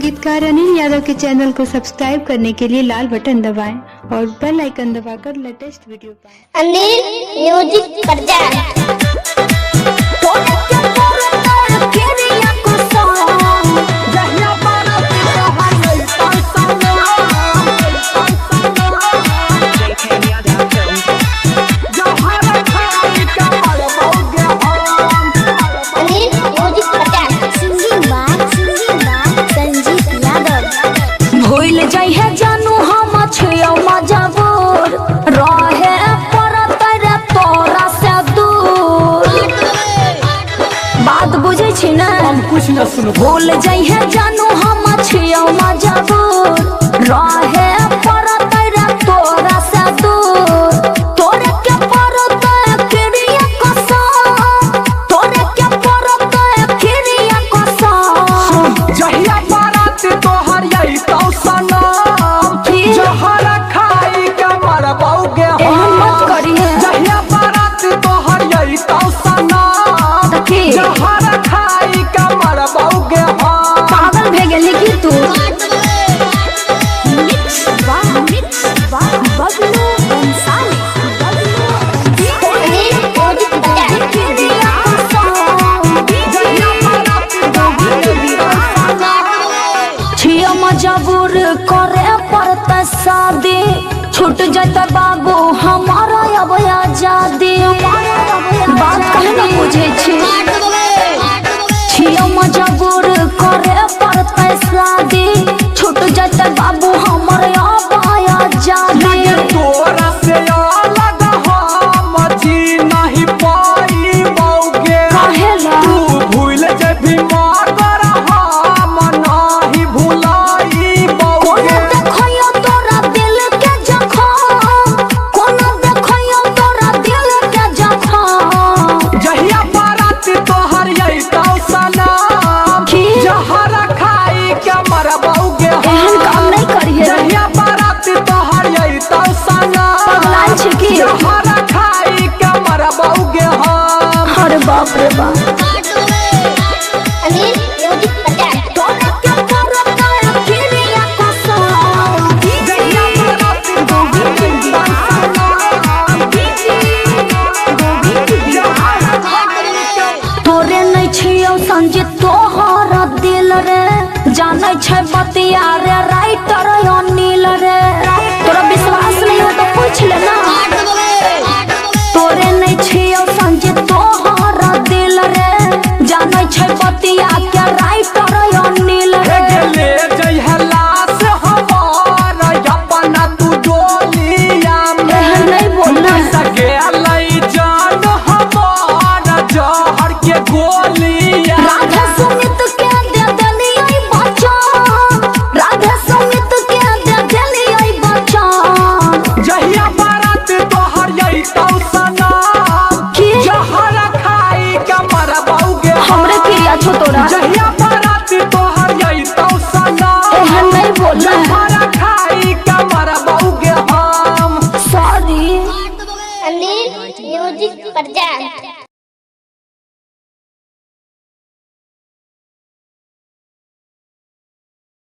गीतकार अनिल यादव के चैनल को सब्सक्राइब करने के लिए लाल बटन दबाएं और बेल आइकन दबाकर लेटेस्ट वीडियो पाएं। अनिल म्यूजिक कर जय है जानू हम छियो मजबूर रहे परत रे तोरा से दूर। बात बुझे छी ना, हम कुछ न सुन। भूल जय है जानू हम छियो मजबूर रहे परत रे तोरा से दूर। तोरे के परत क्रिया कसम, तोरे के परत क्रिया कसम। जहिया बारात तोहर यही तो सनम, जहर खाई के मरबौगे हम। मत करिए। जहिया बारात तोहर यही तो सनम, जहर खाई के मरबौगे हम। पागल भे गेली की तू। मजबूर करे पड़ता शादी, छूट जाता बाबू हमारा अब आजादी। बात कहे न बुझे छियो मजबूर करे पड़ता शादी, छूट जाता बाबू हमारा अब आजादी। तोरा से अलग हम जी नहीं पाई बौगे। कहेला तू भूल जेबी मगर हम नहीं भुलाई बौगे। देखियो तोरा दिल के जखम, कोना देखियो तोरा दिल के जखम। जहिया बारात तोहर यही तो सनम, जहर खाई के मरबौगे हम। एहन काम नहीं करिए। जहिया बारात तोहर यही तो सनम, पगलाइन छी की? जहर खाई के मरबौगे हम। अरे बाप रे बाप। अनिल म्यूजिक तोरे के परत क्रिया कसम। जहिया बारात तोहर यही तो सनम, जहर खाई के। तोरे नहीं छियो संजी तोहर दिल रे, जानै छै बतिया रे राइटर अनिल रे।